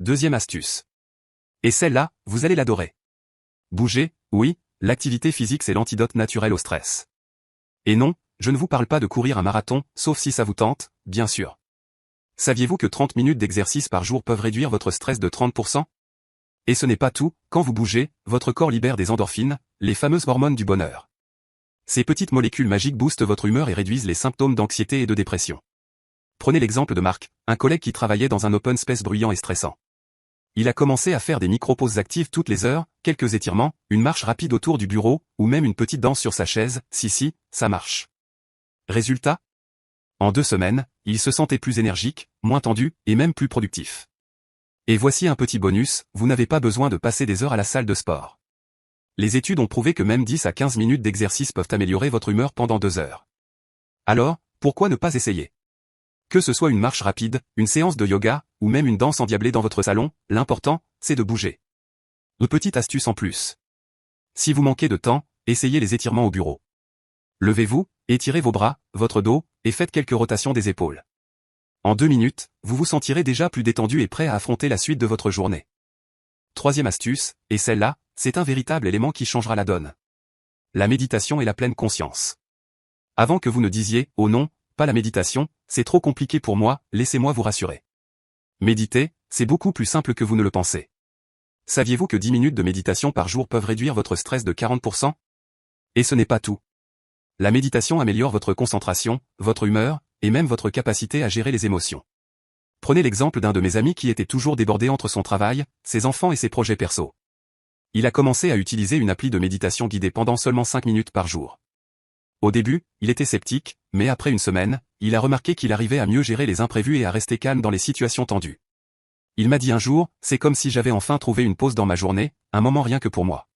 Deuxième astuce. Et celle-là, vous allez l'adorer. Bouger, oui, l'activité physique c'est l'antidote naturel au stress. Et non, je ne vous parle pas de courir un marathon, sauf si ça vous tente, bien sûr. Saviez-vous que 30 minutes d'exercice par jour peuvent réduire votre stress de 30%? Et ce n'est pas tout, quand vous bougez, votre corps libère des endorphines, les fameuses hormones du bonheur. Ces petites molécules magiques boostent votre humeur et réduisent les symptômes d'anxiété et de dépression. Prenez l'exemple de Marc, un collègue qui travaillait dans un open space bruyant et stressant. Il a commencé à faire des micro-pauses actives toutes les heures, quelques étirements, une marche rapide autour du bureau, ou même une petite danse sur sa chaise, si, ça marche. Résultat? En 2 semaines, il se sentait plus énergique, moins tendu, et même plus productif. Et voici un petit bonus, vous n'avez pas besoin de passer des heures à la salle de sport. Les études ont prouvé que même 10 à 15 minutes d'exercice peuvent améliorer votre humeur pendant 2 heures. Alors, pourquoi ne pas essayer? Que ce soit une marche rapide, une séance de yoga, ou même une danse endiablée dans votre salon, l'important, c'est de bouger. Une petite astuce en plus. Si vous manquez de temps, essayez les étirements au bureau. Levez-vous, étirez vos bras, votre dos, et faites quelques rotations des épaules. En 2 minutes, vous vous sentirez déjà plus détendu et prêt à affronter la suite de votre journée. Troisième astuce, et celle-là, c'est un véritable élément qui changera la donne. La méditation et la pleine conscience. Avant que vous ne disiez « Oh non, pas la méditation, c'est trop compliqué pour moi, laissez-moi vous rassurer ». Méditer, c'est beaucoup plus simple que vous ne le pensez. Saviez-vous que 10 minutes de méditation par jour peuvent réduire votre stress de 40%? Et ce n'est pas tout. La méditation améliore votre concentration, votre humeur, et même votre capacité à gérer les émotions. Prenez l'exemple d'un de mes amis qui était toujours débordé entre son travail, ses enfants et ses projets perso. Il a commencé à utiliser une appli de méditation guidée pendant seulement 5 minutes par jour. Au début, il était sceptique, mais après une semaine, il a remarqué qu'il arrivait à mieux gérer les imprévus et à rester calme dans les situations tendues. Il m'a dit un jour, c'est comme si j'avais enfin trouvé une pause dans ma journée, un moment rien que pour moi.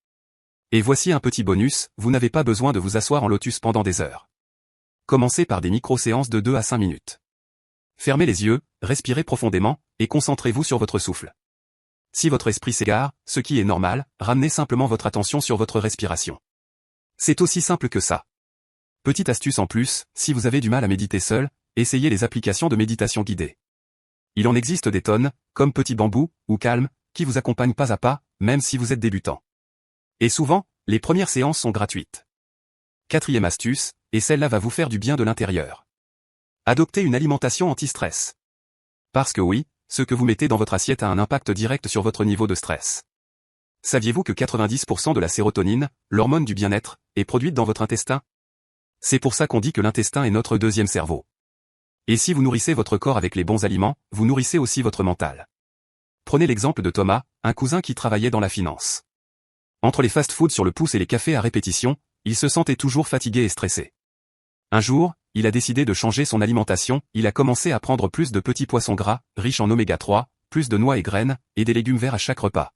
Et voici un petit bonus, vous n'avez pas besoin de vous asseoir en lotus pendant des heures. Commencez par des micro-séances de 2 à 5 minutes. Fermez les yeux, respirez profondément, et concentrez-vous sur votre souffle. Si votre esprit s'égare, ce qui est normal, ramenez simplement votre attention sur votre respiration. C'est aussi simple que ça. Petite astuce en plus, si vous avez du mal à méditer seul, essayez les applications de méditation guidée. Il en existe des tonnes, comme Petit Bambou, ou Calm, qui vous accompagnent pas à pas, même si vous êtes débutant. Et souvent, les premières séances sont gratuites. Quatrième astuce, et celle-là va vous faire du bien de l'intérieur. Adoptez une alimentation anti-stress. Parce que oui, ce que vous mettez dans votre assiette a un impact direct sur votre niveau de stress. Saviez-vous que 90% de la sérotonine, l'hormone du bien-être, est produite dans votre intestin? C'est pour ça qu'on dit que l'intestin est notre deuxième cerveau. Et si vous nourrissez votre corps avec les bons aliments, vous nourrissez aussi votre mental. Prenez l'exemple de Thomas, un cousin qui travaillait dans la finance. Entre les fast-foods sur le pouce et les cafés à répétition, il se sentait toujours fatigué et stressé. Un jour, il a décidé de changer son alimentation, il a commencé à prendre plus de petits poissons gras, riches en oméga 3, plus de noix et graines, et des légumes verts à chaque repas.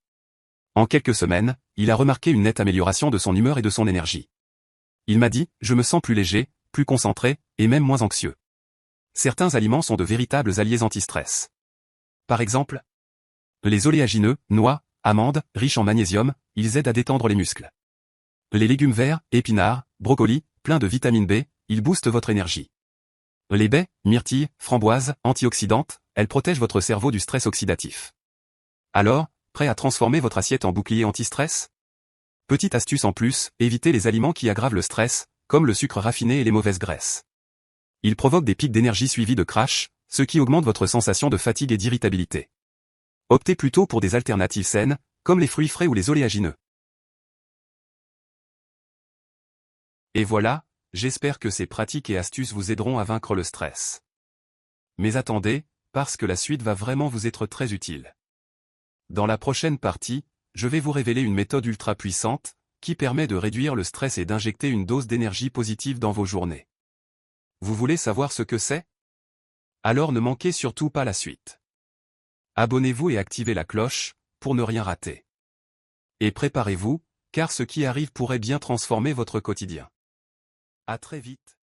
En quelques semaines, il a remarqué une nette amélioration de son humeur et de son énergie. Il m'a dit, je me sens plus léger, plus concentré, et même moins anxieux. Certains aliments sont de véritables alliés anti-stress. Par exemple, les oléagineux, noix, amandes, riches en magnésium, ils aident à détendre les muscles. Les légumes verts, épinards, brocolis, pleins de vitamine B, ils boostent votre énergie. Les baies, myrtilles, framboises, antioxydantes, elles protègent votre cerveau du stress oxydatif. Alors, prêt à transformer votre assiette en bouclier anti-stress? Petite astuce en plus, évitez les aliments qui aggravent le stress, comme le sucre raffiné et les mauvaises graisses. Ils provoquent des pics d'énergie suivis de crash, ce qui augmente votre sensation de fatigue et d'irritabilité. Optez plutôt pour des alternatives saines, comme les fruits frais ou les oléagineux. Et voilà, j'espère que ces pratiques et astuces vous aideront à vaincre le stress. Mais attendez, parce que la suite va vraiment vous être très utile. Dans la prochaine partie, je vais vous révéler une méthode ultra puissante, qui permet de réduire le stress et d'injecter une dose d'énergie positive dans vos journées. Vous voulez savoir ce que c'est? Alors ne manquez surtout pas la suite. Abonnez-vous et activez la cloche, pour ne rien rater. Et préparez-vous, car ce qui arrive pourrait bien transformer votre quotidien. À très vite.